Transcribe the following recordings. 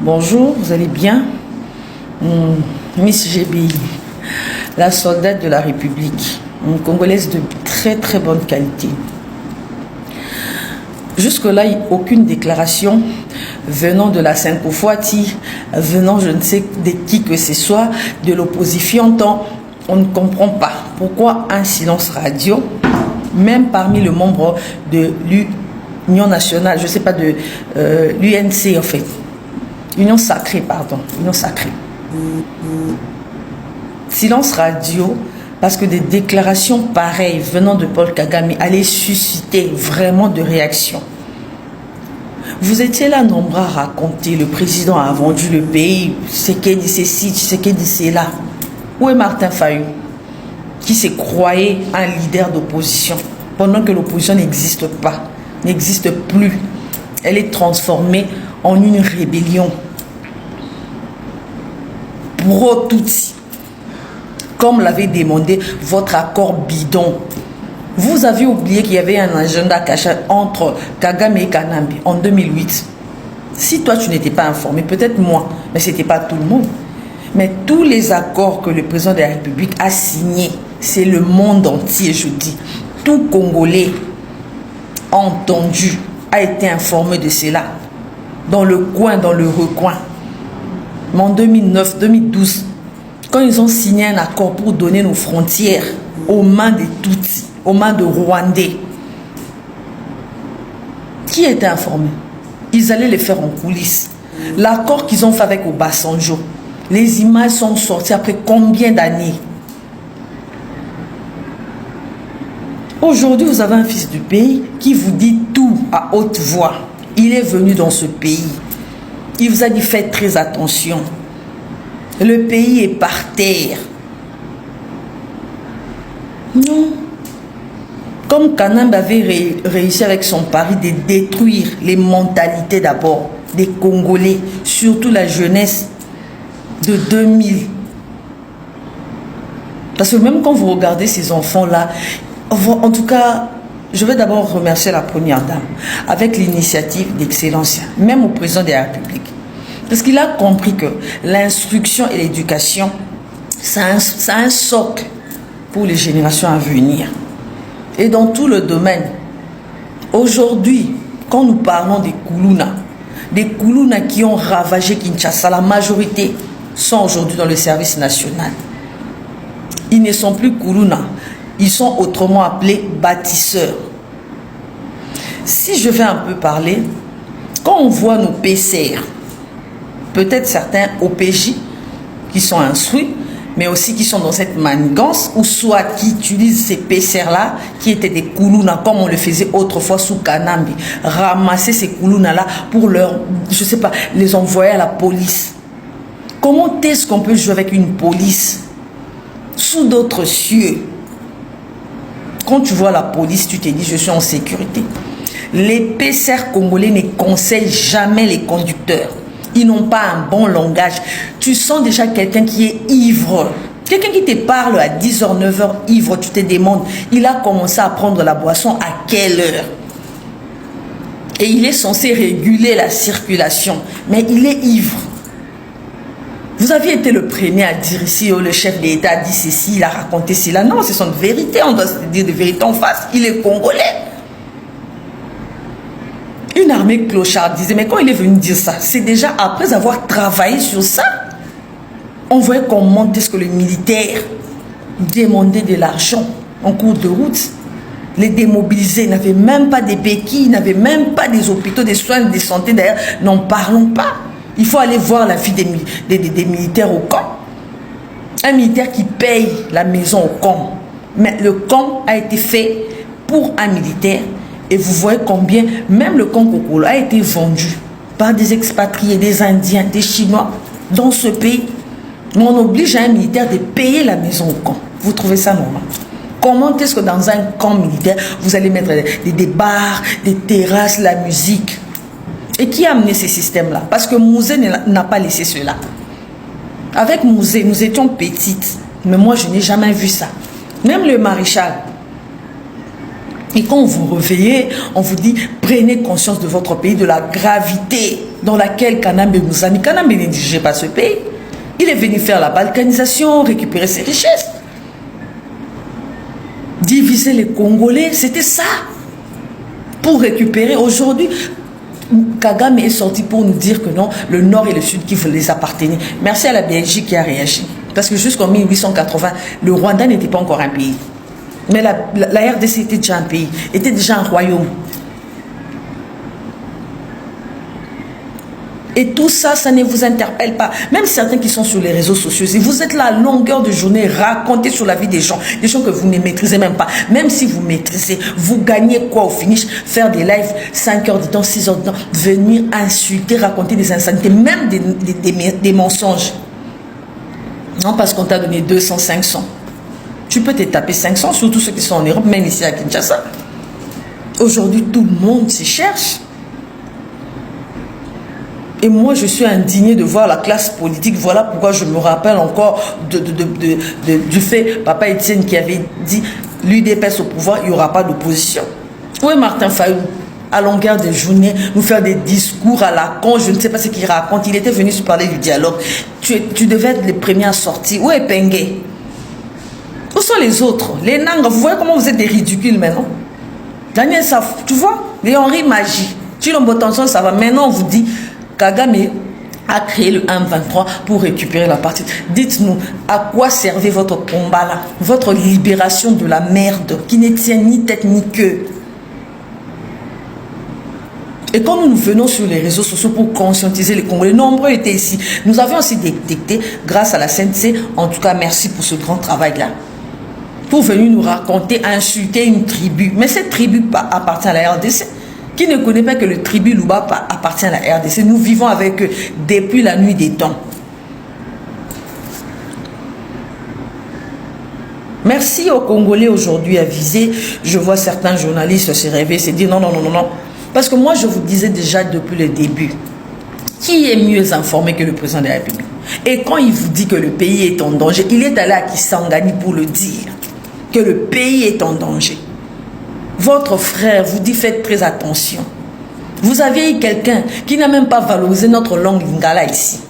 Bonjour, vous allez bien? Miss GBI, la soldate de la République, une Congolaise de très très bonne qualité. Jusque-là, aucune déclaration venant de la Cinquefoiti, venant je ne sais de qui que ce soit, de l'opposition, on ne comprend pas pourquoi un silence radio, même parmi les membres de l'Union nationale, je ne sais pas, de l'UNC en fait. Union sacrée, pardon. Union sacrée. Silence radio, parce que des déclarations pareilles venant de Paul Kagame allaient susciter vraiment de réactions. Vous étiez là nombreux à raconter, le président a vendu le pays, c'est qu'il dit ceci, c'est qu'il dit cela. Où est Martin Fayou, qui se croyait un leader d'opposition, pendant que l'opposition n'existe pas, n'existe plus. Elle est transformée en une rébellion pro-Tutsi, comme l'avait demandé votre accord bidon. Vous avez oublié qu'il y avait un agenda caché entre Kagame et Kanambe en 2008. Si toi tu n'étais pas informé, peut-être moi, mais ce n'était pas tout le monde. Mais tous les accords que le président de la République a signés, c'est le monde entier, je dis. Tout Congolais entendu, a été informé de cela. Dans le coin, dans le recoin. Mais en 2009, 2012, quand ils ont signé un accord pour donner nos frontières aux mains des Tutsis, aux mains de Rwandais, qui était informé? Ils allaient les faire en coulisses. L'accord qu'ils ont fait avec Obasanjo, les images sont sorties après combien d'années? Aujourd'hui, vous avez un fils du pays qui vous dit tout à haute voix. Il est venu dans ce pays. Il vous a dit faites très attention. Le pays est par terre. Non. Comme Kanambe avait réussi avec son pari de détruire les mentalités d'abord des Congolais, surtout la jeunesse de 2000. Parce que même quand vous regardez ces enfants-là, en tout cas, je vais d'abord remercier la première dame avec l'initiative d'Excellence, même au président de la République. Parce qu'il a compris que l'instruction et l'éducation, c'est un socle pour les générations à venir. Et dans tout le domaine, aujourd'hui, quand nous parlons des Koulouna qui ont ravagé Kinshasa, la majorité sont aujourd'hui dans le service national. Ils ne sont plus Koulouna, ils sont autrement appelés bâtisseurs. Si je vais un peu parler, quand on voit nos PCR, peut-être certains OPJ qui sont instruits, mais aussi qui sont dans cette manigance, ou soit qui utilisent ces PCR-là, qui étaient des Koulouna, comme on le faisait autrefois sous Kanambe, ramasser ces Koulouna-là pour leur, je sais pas, les envoyer à la police. Comment est-ce qu'on peut jouer avec une police sous d'autres cieux? Quand tu vois la police, tu te dis je suis en sécurité. Les PCR congolais ne conseillent jamais les conducteurs. Ils n'ont pas un bon langage. Tu sens déjà quelqu'un qui est ivre. Quelqu'un qui te parle à 10h, 9h ivre, tu te demandes, il a commencé à prendre la boisson à quelle heure? Et il est censé réguler la circulation, mais il est ivre. Vous aviez été le premier à dire ici, oh, le chef de l'État a dit ceci, il a raconté cela. Non, c'est son vérité, on doit se dire de vérité en face. Il est congolais. Une armée clochardisée, mais quand il est venu dire ça, c'est déjà après avoir travaillé sur ça. On voyait comment est-ce que les militaires demandaient de l'argent en cours de route. Les démobilisés n'avaient même pas des béquilles, n'avaient même pas des hôpitaux, des soins de santé. D'ailleurs, n'en parlons pas. Il faut aller voir la vie des militaires au camp. Un militaire qui paye la maison au camp. Mais le camp a été fait pour un militaire. Et vous voyez combien, même le camp Kokolo a été vendu par des expatriés, des Indiens, des Chinois dans ce pays. Mais on oblige un militaire de payer la maison au camp. Vous trouvez ça normal? Comment est-ce que dans un camp militaire, vous allez mettre des bars, des terrasses, la musique? Et qui a amené ces systèmes-là? Parce que Mouzé n'a pas laissé cela. Avec Mouzé, nous étions petites. Mais moi, je n'ai jamais vu ça. Même le maréchal. Et quand vous réveillez, on vous dit, prenez conscience de votre pays, de la gravité dans laquelle Kanambe nous a mis. Kanambe ne dirigeait pas ce pays. Il est venu faire la balkanisation, récupérer ses richesses. Diviser les Congolais, c'était ça. Pour récupérer. Aujourd'hui, Kagame est sorti pour nous dire que non, le Nord et le Sud qui les appartenaient. Merci à la Belgique qui a réagi. Parce que jusqu'en 1880, le Rwanda n'était pas encore un pays. Mais la RDC était déjà un pays, était déjà un royaume. Et tout ça, ça ne vous interpelle pas. Même certains qui sont sur les réseaux sociaux, si vous êtes là à longueur de journée, racontez sur la vie des gens que vous ne maîtrisez même pas. Même si vous maîtrisez, vous gagnez quoi au finish? Faire des lives 5 heures de temps, 6 heures de temps, venir insulter, raconter des insanités, même des mensonges. Non, parce qu'on t'a donné 200, 500. Tu peux te taper 500, surtout ceux qui sont en Europe, même ici à Kinshasa. Aujourd'hui, tout le monde se cherche. Et moi, je suis indignée de voir la classe politique. Voilà pourquoi je me rappelle encore du fait, Papa Etienne qui avait dit, l'UDPS au pouvoir, il n'y aura pas d'opposition. Oui, Martin Fayou, à longueur de journée, nous faire des discours à la con, je ne sais pas ce qu'il raconte. Il était venu se parler du dialogue. Tu devais être le premier à sortir. Où est Pengue? Où sont les autres? Les Nangs, vous voyez comment vous êtes des ridicules maintenant? Daniel Saf, tu vois? Les Henri Magie. Chilombo Tanson, ça va. Maintenant, on vous dit, Kagame a créé le 1-23 pour récupérer la partie. Dites-nous, à quoi servait votre combat là? Votre libération de la merde qui ne tient ni tête ni queue. Et quand nous venons sur les réseaux sociaux pour conscientiser les Congolais, nombreux étaient ici. Nous avions aussi détecté, grâce à la CNC, en tout cas merci pour ce grand travail-là, pour venir nous raconter, insulter une tribu. Mais cette tribu appartient à la RDC. Qui ne connaît pas que le tribu Luba appartient à la RDC? Nous vivons avec eux depuis la nuit des temps. Merci aux Congolais aujourd'hui avisés. Je vois certains journalistes se réveiller, se dire non, non, non, non, non. Parce que moi, je vous disais déjà depuis le début, qui est mieux informé que le président de la République? Et quand il vous dit que le pays est en danger, il est allé à Kisangani pour le dire, que le pays est en danger. Votre frère vous dit faites très attention. Vous aviez eu quelqu'un qui n'a même pas valorisé notre langue lingala ici.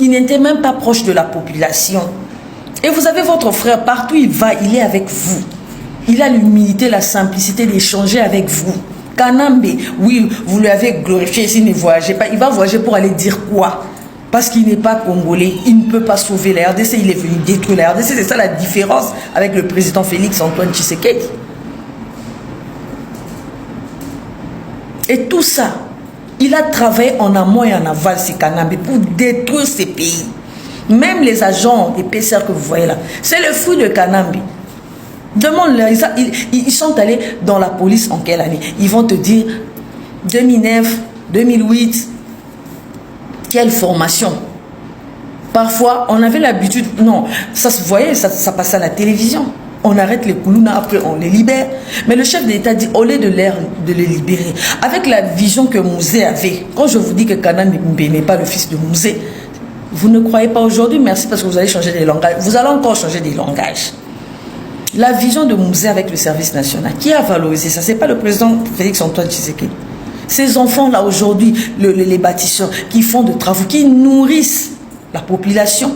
Il n'était même pas proche de la population. Et vous avez votre frère, partout il va, il est avec vous. Il a l'humilité, la simplicité d'échanger avec vous. Kanambe, oui, vous lui avez glorifié, s'il ne voyageait pas, il va voyager pour aller dire quoi? Parce qu'il n'est pas congolais, il ne peut pas sauver la RDC, il est venu détruire la RDC. C'est ça la différence avec le président Félix Antoine Tshisekedi. Et tout ça, il a travaillé en amont et en aval, ces Kanambe, pour détruire ces pays. Même les agents des PCR que vous voyez là, c'est le fruit de Kanambe. Demande-leur, ils sont allés dans la police en quelle année? Ils vont te dire 2009, 2008, quelle formation? Parfois, on avait l'habitude, non, ça se voyait, ça passait à la télévision. On arrête les Koulouna, après on les libère. Mais le chef d'État dit, au lieu de les libérer, avec la vision que Mouzé avait, quand je vous dis que Kanambe n'est pas le fils de Mouzé, vous ne croyez pas aujourd'hui, merci parce que vous allez changer des langages. Vous allez encore changer des langages. La vision de Mouzé avec le service national, qui a valorisé ça? Ce n'est pas le président Félix Antoine Tshisekedi. Ces enfants-là aujourd'hui, les bâtisseurs, qui font de travaux, qui nourrissent la population,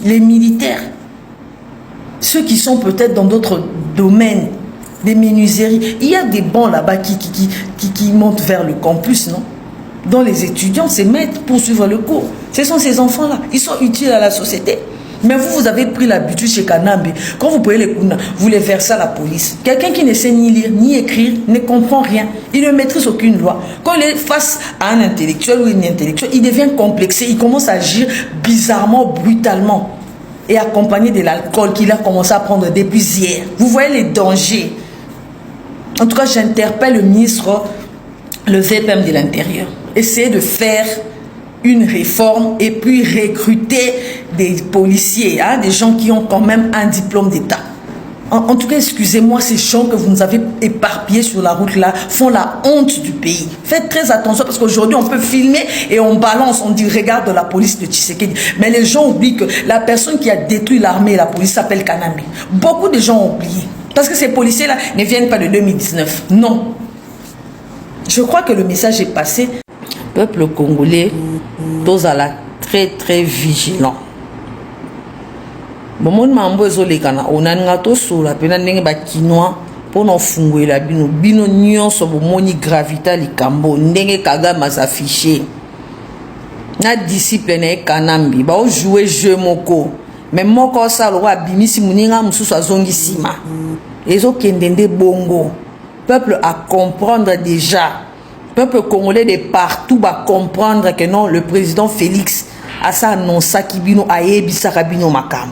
les militaires, ceux qui sont peut-être dans d'autres domaines, des menuiseries. Il y a des bancs là-bas qui montent vers le campus, non? Dont les étudiants se mettent pour suivre le cours. Ce sont ces enfants-là. Ils sont utiles à la société. Mais vous avez pris l'habitude chez Kanambe, quand vous prenez les Kouna, vous les versez à la police. Quelqu'un qui ne sait ni lire, ni écrire, ne comprend rien. Il ne maîtrise aucune loi. Quand il est face à un intellectuel ou une intellectuelle, il devient complexé. Il commence à agir bizarrement, brutalement. Et accompagné de l'alcool qu'il a commencé à prendre depuis hier. Vous voyez les dangers. En tout cas, j'interpelle le ministre, le VPM de l'Intérieur. Essayez de faire une réforme et puis recruter des policiers, hein, des gens qui ont quand même un diplôme d'État. En tout cas, excusez-moi, ces gens que vous nous avez éparpillés sur la route là font la honte du pays. Faites très attention parce qu'aujourd'hui, on peut filmer et on balance, on dit regarde la police de Tshisekedi. Mais les gens oublient que la personne qui a détruit l'armée et la police s'appelle Kanambe. Beaucoup de gens ont oublié. Parce que ces policiers-là ne viennent pas de 2019. Non. Je crois que le message est passé. Peuple congolais, tous à la très vigilant. Bon, mon mambo ezolekana, on a ngato sola, pena ndenge ba kinois pour nous funguela bino nyonso bomoni gravita likambo ndenge Kagame affiché. Na discipline e kanambi ba o jouer jeu moko, mais moko sa lo abimisi muninga mususu azongisima. Ezo kendende bongo. Peuple à comprendre déjà. Peuple congolais de partout va comprendre que non, le président Félix a ça annoncé kibino ayebisa kabino makam.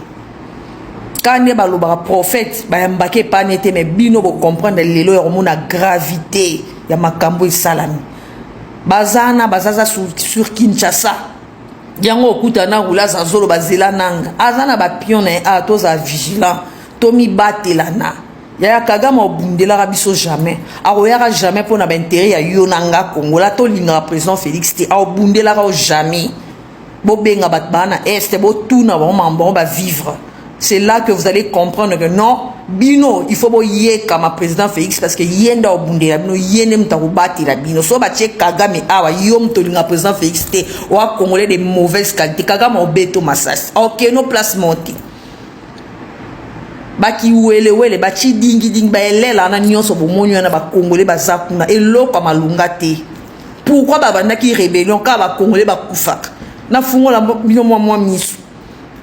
Quand il y a prophète, il y a pas nete mais bino pour comprendre lelo la gravité ya makambo salami. Bazana bazaza sur Kinshasa. Yango okutana rula za zolo bazela nanga. Azana ba pion na toza vigilant. Tomi batelana. Ya Kagame obundela biso jamais. Aroyaka jamais pour na intérêt ya yonanga Congo. La to linga président Félix te obundela jamais. Bo benga batbana est bo tuna ba mambo ba vivre. C'est là que vous allez comprendre que non, bino, il faut boyer comme président Félix parce que yenda obundela bino yene mtakubati la bino. So batie Kagame awa yom to linga président Félix te wa Congolais de mauvaise qualité. Kagame obeto massas. OK, no place monté. Baki wele bachi dingi ba elela na nyonso bomonyo na ba Congolais bazakuna eloko malunga te. Pourquoi babanda ki rébellion ka ba Congolais ba kufaka. Na fungola bino moi misu.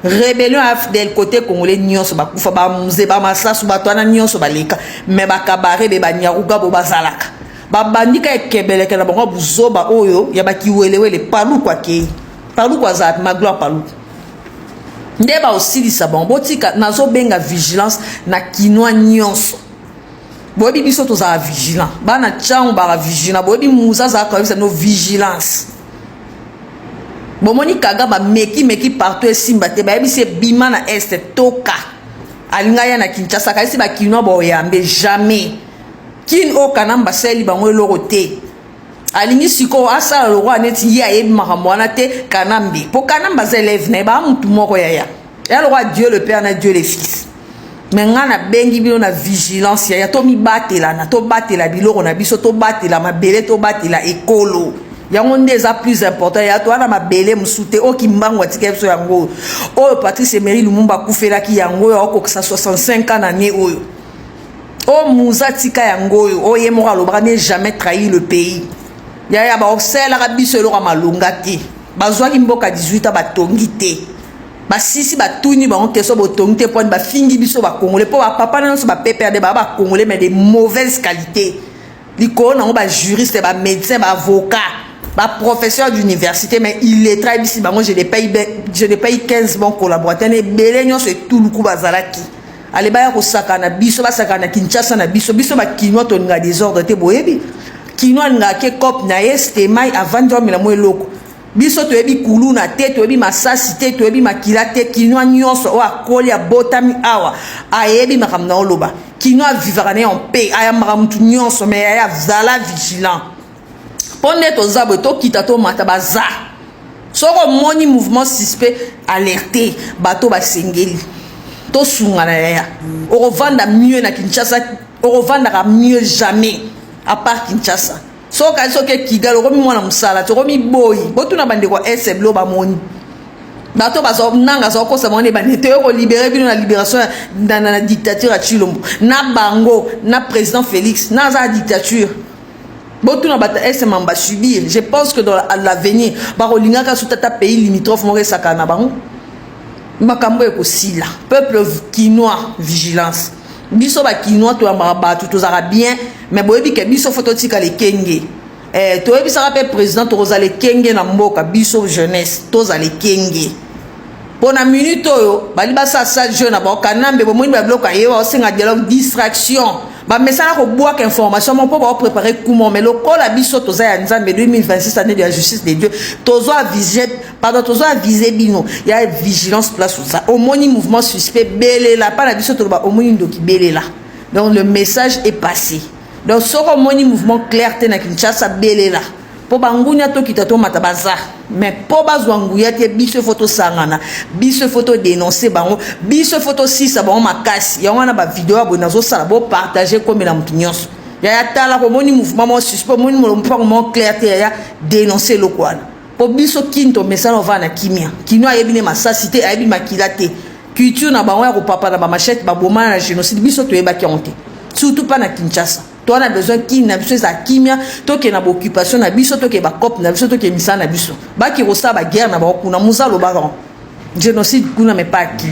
Rébellion del côté congolais nyonso ba kufa ba muze ba masasu ba twana nyonso baleka mais ba kabare be ba nyaruga bo bazalaka. Ba bandika ekebeleka na bango buzoba oyo ya ba kiwelewele palu kwa ke. Palu kwa za magloire palu. Ndeba aussi di sabon botika nazo benga vigilance na kinwa nyonso. Bobi biso to za vigilant. Bana changu ba vigilant. Bobi muza za kwa bisa no vigilance. Bomoni Kagame meki partout esimba te ba yebise bima na est toka. Alinga ya na Kinshasa kasi ba kinwa bo yambe jamais. Kin o kanamba seli bango lorote. Alingi siko asa lo roi neti ya yebi makamwana te kanambi. Po kanamba zelève na ba mutu moko ya. Ya le roi Dieu le Père na Dieu le Fils. Mais ngana bengi bino na vigilance ya to mi batela na to batela biloko na biso to batela mabele to batela ekolo. Yango ndeza plus important ya to na mabele musute o kimbango atike so yango. O Patrice Emery Lumumba kufela ki yango ya okokisa 65 ans na ne oyo. O muza tika yango oyo o ye moko alobaka ne jamais trahi le pays. Ya ba osela ka biso lo ka malunga te. Bazwa ki mboka 18 ans batongi te. Ba sisi ba tuni ba on keso botongi te point ba fingi biso ba congolais po ba papa na so ba pépère de ba congolais mais de mauvaise qualité. Liko na ba juriste ba médecin ba avocat. Ba professeur d'université mais il est très ici bango je les paye 15 bons collaborateurs et belenyo c'est tout le coup bazalaki ale ba ya ko sakana biso ba sakana Kinshasa na biso ba kinwa to nga désordre te boyebi kinwa nga ke cop na este mai avant de la mo eloko biso to yebi kulu na te to yebi masasi te to yebi makila te kinwa nyonso o akoli abotami awa ayebi makamna oloba kinwa vivra ne en paix aya makamtu nyonso mais aya zala vigilant. Ponde to zabo to kita to mata baza. Soko moni mouvement suspect alerté bato ba sengeli. To sungana ya. O revanda mieux na Kinshasa, o revanda mieux jamais à part Kinshasa. Soka soke Kigali o mi mwana musala, to mi boy. Botu na bande ko SF lo ba moni. Bato bazo nanga zo ko sa moni ba nete ko libérer bino na libération dans la dictature à Chilombo. Na bango, na président Félix, na za dictature. Botu na bata est mamba subir. Je pense que dans l'avenir, barolinga ka sutata pays limitrophe mo sakana bango. Makambo e ko sila. Peuple quinois vigilance. Biso ba quinois to amaba tout aux arabiens, mais boyebi ke biso photo tika le kenge. To yebi sara pe président to rozale kenge na mboka biso jeunesse to zale kenge. Pona minute oyo bali basa sa jeune ba kanambe bo moni ba bloka yewa o senga dialogue distraction. Ba message ko boire information mon pour préparer comment mais le col abiso toza ya nzambe 2026 année de la justice de Dieu tozo aviser pardon tozo aviser bino il y a vigilance place ça au moni mouvement suspect belela pas la biso to ba au moni ndoki belela donc le message est passé donc soko moni mouvement clarté na Kinshasa belela po bangunya to kita to matabaza mais po bazwanguya te biso photo sangana biso photo dénoncer bango biso photo si ça bango makasi ya wana ba vidéo abonazo sala bo partager comme la mutu nyonso ya tala ko moni mouvement suspect moni mo clair te ya dénoncer le quoi po biso kinto message on va na kimia kino ayebine masasité ayebi makila te culture na bango ya ko papa na ba machette ba boma na génocide biso to yeba ki onte surtout pas na Kinshasa. Toi, on a besoin qu'il n'a besoin de kimia, toi qui n'a pas occupation, n'a besoin toi qui n'a pas cop, n'a besoin toi qui n'a pas besoin. Bah qui reçoit la guerre, n'a pas besoin, n'a pas besoin, génocide, n'a pas qui.